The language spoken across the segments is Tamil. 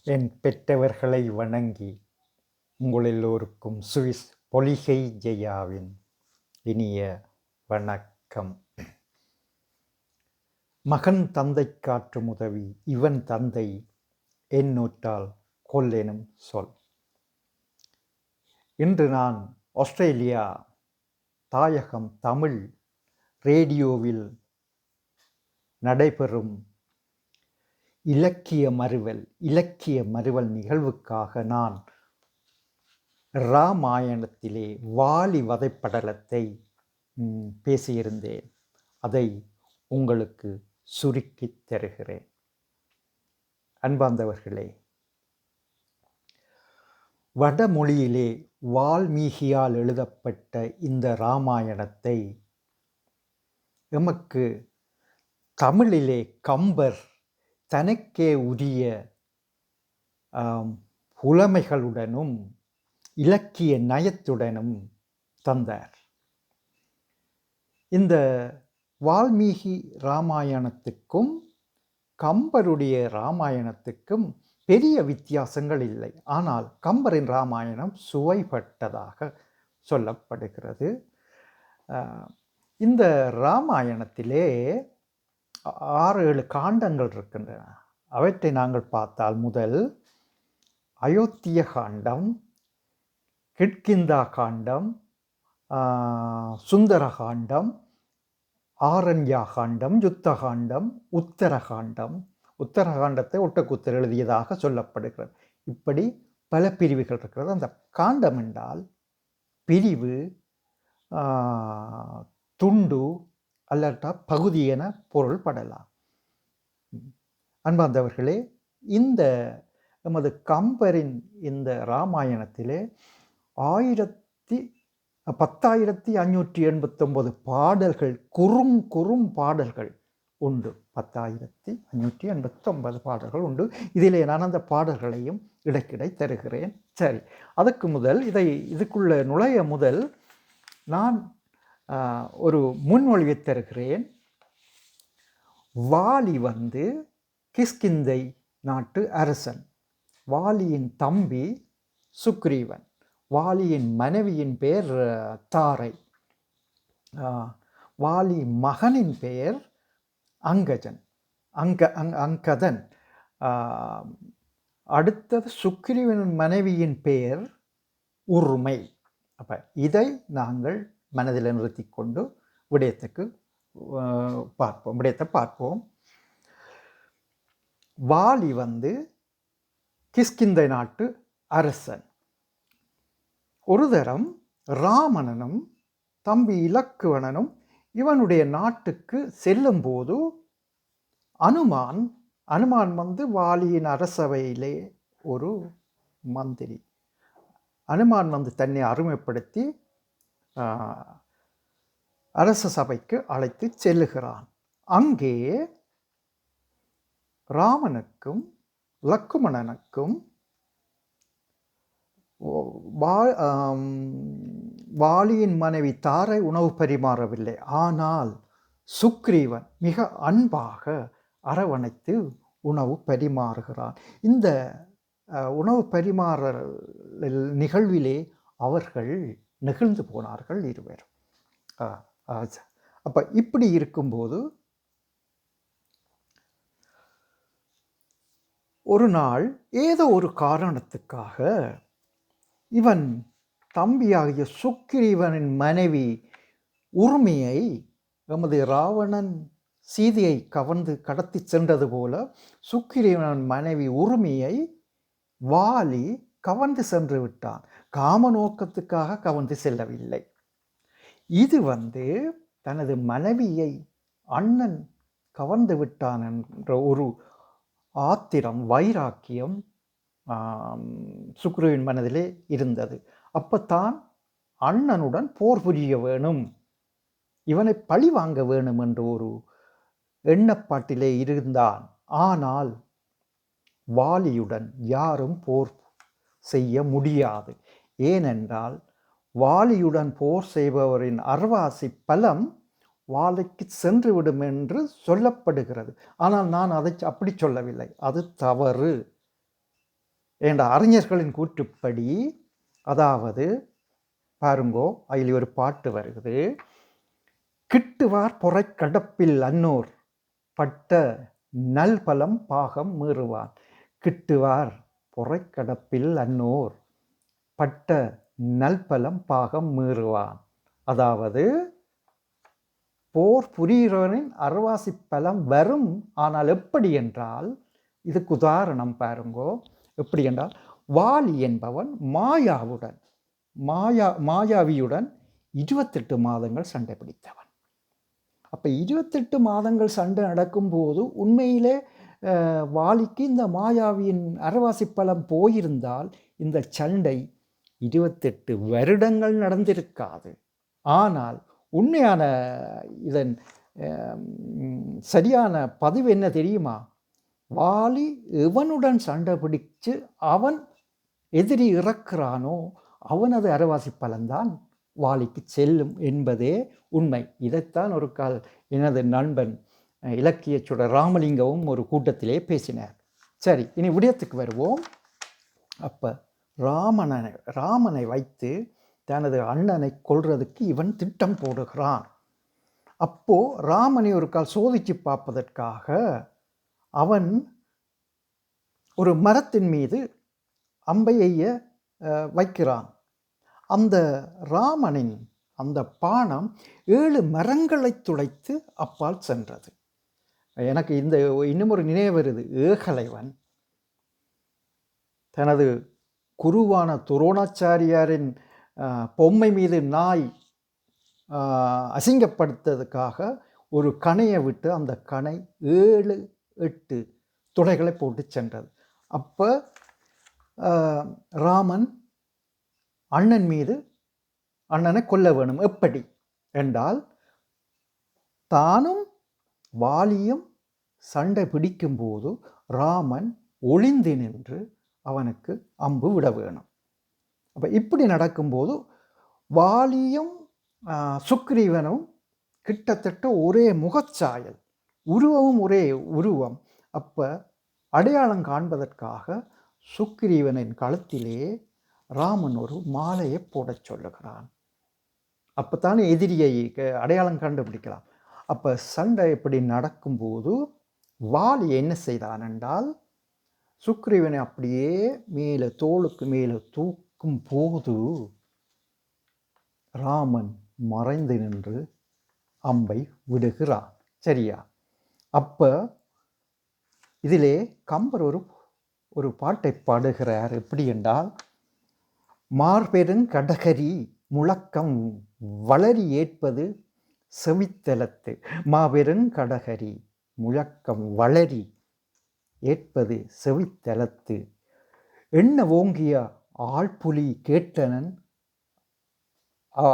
என் பெற்றவர்களை வணங்கி உங்கள் எல்லோருக்கும் சுவிஸ் பொலிகை ஜெயாவின் இனிய வணக்கம். மகன் தந்தை காற்றும் உதவி இவன் தந்தை என்னூற்றால் கொல்லெனும் சொல். இன்று நான் ஆஸ்திரேலியா தாயகம் தமிழ் ரேடியோவில் நடைபெறும் இலக்கிய மறுவல் நிகழ்வுக்காக நான் இராமாயணத்திலே வாலி வதைப்படலத்தை பேசியிருந்தேன். அதை உங்களுக்கு சுருக்கித் தருகிறேன். அன்பார்ந்தவர்களே, வடமொழியிலே வால்மீகியால் எழுதப்பட்ட இந்த இராமாயணத்தை எமக்கு தமிழிலே கம்பர் தனக்கே உரிய புலமைகளுடனும் இலக்கிய நயத்துடனும் தந்தார். இந்த வால்மீகி இராமாயணத்துக்கும் கம்பருடைய இராமாயணத்துக்கும் பெரிய வித்தியாசங்கள் இல்லை. ஆனால் கம்பரின் இராமாயணம் சுவைப்பட்டதாக சொல்லப்படுகிறது. இந்த இராமாயணத்திலே 6-7 காண்டங்கள் இருக்கின்றன. அவற்றை நாங்கள் பார்த்தால், முதல் அயோத்திய காண்டம், கிட்கிந்தா காண்டம், சுந்தர காண்டம், ஆரண்யா காண்டம், யுத்த காண்டம், உத்தரகாண்டம். உத்தரகாண்டத்தை ஒட்டக்கூத்தர் எழுதியதாக சொல்லப்படுகிறது. இப்படி பல பிரிவுகள் இருக்கிறது. அந்த காண்டம் என்றால் பிரிவு, துண்டு அல்லட்டா பகுதி என பொருள்படலாம். அன்பார்ந்தவர்களே, இந்த நமது கம்பரின் இந்த இராமாயணத்திலே 10,589 பாடல்கள், குறும் பாடல்கள் உண்டு. 10,589 பாடல்கள் உண்டு. இதிலே நான் அந்த பாடல்களையும் இடைக்கிடை தருகிறேன். சரி, அதுக்கு முதல் இதுக்குள்ள நுழைய முதல் நான் ஒரு முன்மொழிவை தருகிறேன். வாலி கிஷ்கிந்தை நாட்டு அரசன். வாலியின் தம்பி சுக்ரீவன். வாலியின் மனைவியின் பெயர் தாரை. வாலி மகனின் பெயர் அங்கதன். அடுத்தது சுக்ரீவனின் மனைவியின் பெயர் உருமை. அப்ப இதை நாங்கள் மனதில் நிறுத்தி கொண்டு விடயத்தை பார்ப்போம். வாலி கிஷ்கிந்தை நாட்டு அரசன். ஒரு தரம் ராமணனும் தம்பி இலக்குவணனும் இவனுடைய நாட்டுக்கு செல்லும் போது அனுமான் வாலியின் அரசவையிலே ஒரு மந்திரி. அனுமான் தன்னை அருமைப்படுத்தி அரச சபைக்கு அழைத்து செல்லுகிறான். அங்கே ராமனுக்கும் லக்குமணனுக்கும் வாலியின் மனைவி தாரை உணவு பரிமாறவில்லை. ஆனால் சுக்ரீவன் மிக அன்பாக அரவணைத்து உணவு பரிமாறுகிறான். இந்த உணவு பரிமாறல் நிகழ்விலே அவர்கள் நெகிழ்ந்து போனார்கள் இருவரும். அப்ப இப்படி இருக்கும்போது ஒரு நாள் ஏதோ ஒரு காரணத்துக்காக இவன் தம்பியாகிய சுக்ரீவனின் மனைவி உரிமையை, எமது ராவணன் சீதையை கவர்ந்து கடத்தி சென்றது போல சுக்ரீவனின் மனைவி உரிமையை வாலி கவர்ந்து சென்று விட்டான். காம நோக்கத்துக்காக கவர்ந்து செல்லவில்லை. இது தனது மனைவியை அண்ணன் கவர்ந்து விட்டான் என்ற ஒரு ஆத்திரம், வைராக்கியம் சுக்ரீவன் மனதிலே இருந்தது. அப்பத்தான் அண்ணனுடன் போர் புரிய வேணும், இவனை பழி வாங்க வேணும் என்ற ஒரு எண்ணப்பாட்டிலே இருந்தான். ஆனால் வாலியுடன் யாரும் போர் செய்ய முடியாது. ஏனென்றால் வாலியுடன் போர் செய்பவரின் அர்வாசி பலம் வாலிக்கு சென்றுவிடும் என்று சொல்லப்படுகிறது. ஆனால் நான் அதை அப்படி சொல்லவில்லை. அது தவறு. என்ற அறிஞர்களின் கூற்றுப்படி, அதாவது பாருங்கோ, அதில் ஒரு பாட்டு வருகிறது. கிட்டுவார் பொறை கடப்பில் அன்னோர் பட்ட நல்பலம் பாகம் மீறுவான். கிட்டுவார் பொறை கடப்பில் அன்னோர் பட்ட நல்பலம் பாகம் மீறுவான். அதாவது போர் புரிகிறவனின் அறவாசி பலம் வரும். ஆனால் எப்படி என்றால், இதுக்கு உதாரணம் பாருங்கோ. எப்படி என்றால், வாலி என்பவன் மாயாவியுடன் 28 மாதங்கள் சண்டை பிடித்தவன். அப்போ 28 மாதங்கள் சண்டை நடக்கும்போது உண்மையிலே வாலிக்கு இந்த மாயாவியின் அறவாசி பலம் போயிருந்தால் இந்த சண்டை 28 வருடங்கள் நடந்திருக்காது. ஆனால் உண்மையான இதன் சரியான பதிவு என்ன தெரியுமா? வாலி எவனுடன் சண்டை பிடிச்சு அவன் எதிரி இறக்குறானோ அவனது அறவாசி பலன்தான் வாலிக்கு செல்லும் என்பதே உண்மை. இதைத்தான் ஒரு கால் எனது நண்பன் இலக்கிய சுடர் ராமலிங்கமும் ஒரு கூட்டத்திலே பேசினார். சரி, இனி விடயத்துக்கு வருவோம். அப்போ ராமனை வைத்து தனது அண்ணனை கொல்றதுக்கு இவன் திட்டம் போடுகிறான். அப்போ ராமனை ஒரு கால் சோதிச்சு பார்ப்பதற்காக அவன் ஒரு மரத்தின் மீது அம்பைய வைக்கிறான். அந்த ராமனின் அந்த பானம் 7 மரங்களை துளைத்து அப்பால் சென்றது. எனக்கு இன்னும் ஒரு நினைவு வருது. ஏகலைவன் தனது குருவான துரோணாச்சாரியாரின் பொம்மை மீது நாய் அசிங்கப்படுத்ததுக்காக ஒரு கணையை விட்டு அந்த கணை 7-8 துளைகளை போட்டு சென்றது. அப்போ ராமன் அண்ணனை கொல்ல வேணும். எப்படி என்றால், தானும் வாலியும் சண்டை பிடிக்கும்போது ராமன் ஒளிந்து நின்று அவனுக்கு அம்பு விட வேணும். அப்போ இப்படி நடக்கும்போது வாலியும் சுக்ரீவனும் கிட்டத்தட்ட ஒரே முகச்சாயல், உருவமும் ஒரே உருவம். அப்போ அடையாளம் காண்பதற்காக சுக்ரீவனின் கழுத்திலே ராமன் ஒரு மாலையை போடச் சொல்லுகிறான். அப்போ தானே எதிரியை அடையாளம் கண்டுபிடிக்கலாம். அப்போ சண்டை இப்படி நடக்கும்போது வாலி என்ன செய்தான் என்றால், சுக்ரீவனை அப்படியே மேலே தோளுக்கு மேலே தூக்கும் போது ராமன் மறைந்து நின்று அம்பை விடுகிறான். சரியா? அப்போ இதிலே கம்பர் ஒரு பாட்டை பாடுகிறார். எப்படி என்றால், மார்பெருங் கடகரி முழக்கம் வளரி ஏற்பது செவித்தலத்து. மாபெருங் கடகரி முழக்கம் வளரி ஏற்பது செவித்தலத்து. எண்ண ஓங்கிய ஆழ்புலி கேட்டனன்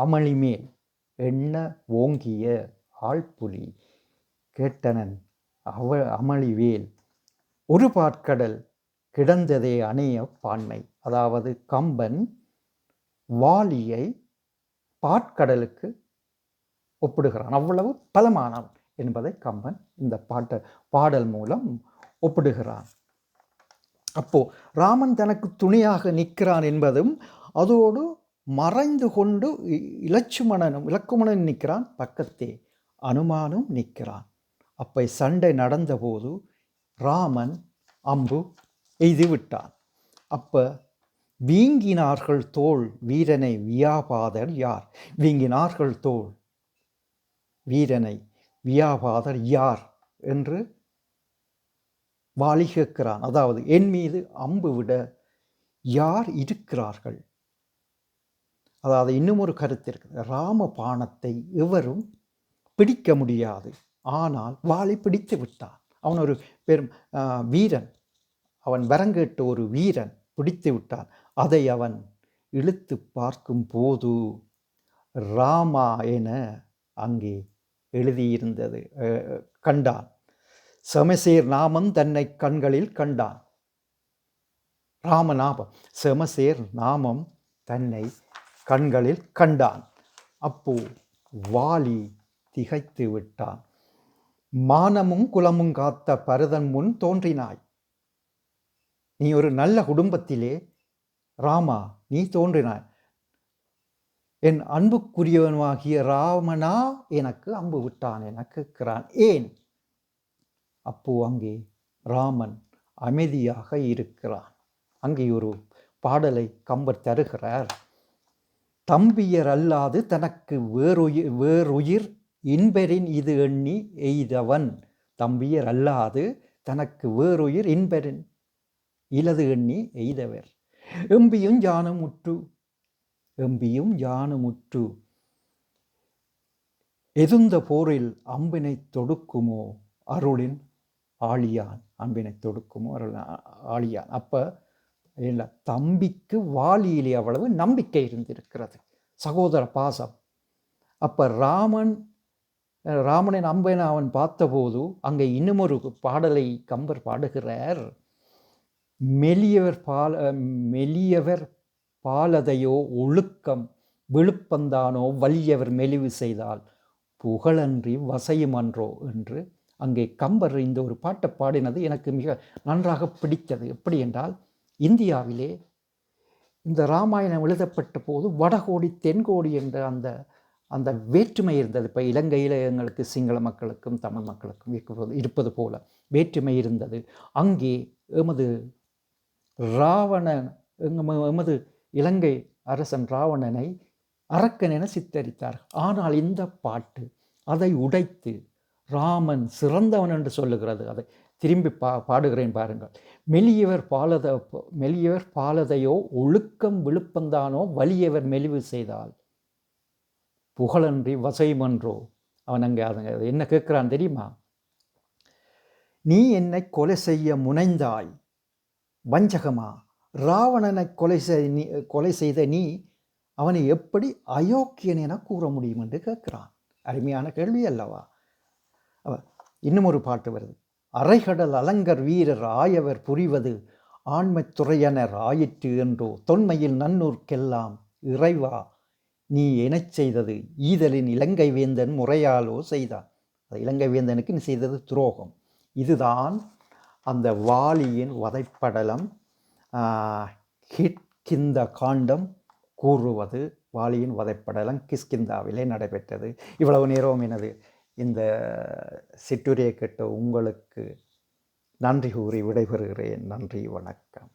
அமளிமேல். எண்ண ஓங்கிய ஆழ்புலி கேட்டனன் அமளிவேல். ஒரு பாற்கடல் கிடந்ததே அணைய பான்மை. அதாவது கம்பன் வாலியை பாற்கடலுக்கு ஒப்பிடுகிறான். அவ்வளவு பலமானவன் என்பதை கம்பன் இந்த பாடல் மூலம் ஒப்பிடுகிறான். அப்போ ராமன் தனக்கு துணையாக நிற்கிறான் என்பதும், அதோடு மறைந்து கொண்டு இலக்குமணன் நிற்கிறான், பக்கத்தே அனுமானும் நிற்கிறான். அப்போ சண்டை நடந்தபோது ராமன் அம்பு எய்து விட்டான். அப்போ வீங்கினார்கள் தோள் வீரனை வியாபாதர் யார்? வீங்கினார்கள் தோள் வீரனை வியாபாதர் யார் என்று வாலி கேட்கிறான். அதாவது என் மீது அம்பு விட யார் இருக்கிறார்கள்? அதாவது இன்னும் ஒரு கருத்து இருக்குது. ராம பாணத்தை எவரும் பிடிக்க முடியாது, ஆனால் வாலி பிடித்து விட்டான். அவன் ஒரு பெரும் வீரன், அவன் வரங்கேட்ட ஒரு வீரன் பிடித்து விட்டான். அதை அவன் இழுத்து பார்க்கும் போது ராமா என அங்கே எழுதியிருந்தது கண்டான். செமசேர் நாமம் தன்னை கண்களில் கண்டான். ராமநாமம், செமசேர் நாமம் தன்னை கண்களில் கண்டான். அப்போ வாலி திகைத்து விட்டான். மானமும் குலமும் காத்த பரதன் முன் தோன்றினாய். நீ ஒரு நல்ல குடும்பத்திலே ராமா நீ தோன்றினாய். என் அன்புக்குரியவனாகிய ராமனா எனக்கு அம்பு விட்டான் என கேட்கிறான். ஏன்? அப்போ அங்கே ராமன் அமைதியாக இருக்கிறான். அங்கே ஒரு பாடலை கம்பர் தருகிறார். தம்பியர் அல்லாது தனக்கு வேறுயிர் இன்பரின் இது எண்ணி எய்தவன். தம்பியர் அல்லாது தனக்கு வேறுயிர் இன்பரின் இலது எண்ணி எய்தவர். எம்பியும் யானுமுற்று எம்பியும் யானுமுற்று எதுந்த போரில் அம்பினை தொடுக்குமோ அருளின் ஆழியான். அம்பினை தொடுக்குமோ அருள் ஆழியான். அப்போ இல்லை, தம்பிக்கு வாலியிலே அவ்வளவு நம்பிக்கை இருந்திருக்கிறது, சகோதர பாசம். அப்போ ராமனின் அம்பனை அவன் பார்த்தபோது அங்கே இன்னும் ஒரு பாடலை கம்பர் பாடுகிறார். மெலியவர் பாலதையோ ஒழுக்கம் விழுப்பந்தானோ வலியவர் மெலிவு செய்தால் புகழன்றி வசையுமன்றோ என்று அங்கே கம்பர் இந்த ஒரு பாட்டை பாடினது எனக்கு மிக நன்றாக பிடித்தது. எப்படி என்றால், இந்தியாவிலே இந்த ராமாயணம் எழுதப்பட்ட போது வடகோடி தென்கோடி என்ற அந்த வேற்றுமை இருந்தது. இப்போ இலங்கையில் எங்களுக்கு சிங்கள மக்களுக்கும் தமிழ் மக்களுக்கும் இருப்பது போல வேற்றுமை இருந்தது. அங்கே எமது இலங்கை அரசன் ராவணனை அரக்கன் என சித்தரித்தார்கள். ஆனால் இந்த பாட்டு அதை உடைத்து ராமன் சிறந்தவன் என்று சொல்லுகிறது. அதை திரும்பி பாடுகிறேன் பாருங்கள். மெலியவர் பாலதையோ ஒழுக்கம் விழுப்பந்தானோ வலியவர் மெலிவு செய்தால் புகழன்றி வசைமன்றோ. அவன் அங்கே என்ன கேட்கிறான் தெரியுமா? நீ என்னை கொலை செய்ய முனைந்தாய் வஞ்சகமா. ராவணனை கொலை செய்த நீ அவனை எப்படி அயோக்கியன் என கூற முடியும் என்று கேட்கிறான். அருமையான கேள்வி அல்லவா? இன்னும் ஒரு பாட்டு வருது. அரைகடல் அலங்கர் வீரர் ஆயவர் புரிவது ஆண்மைத்துறையனர் ஆயிற்று என்றோ தொன்மையில் நன்னூர்க்கெல்லாம் இறைவா நீ எனச் செய்தது ஈதலின் இலங்கை வேந்தன் முறையாலோ செய்தான். அது இலங்கை வேந்தனுக்கு நீ செய்தது துரோகம். இதுதான் அந்த வாலியின் வதைப்படலம். கிஷ்கிந்த காண்டம் கூறுவது வாலியின் வதைப்படலம் கிஷ்கிந்தாவிலே நடைபெற்றது. இவ்வளவு நேரம் எனது இந்த சிற்றுரையை கேட்ட உங்களுக்கு நன்றி கூறி விடைபெறுகிறேன். நன்றி, வணக்கம்.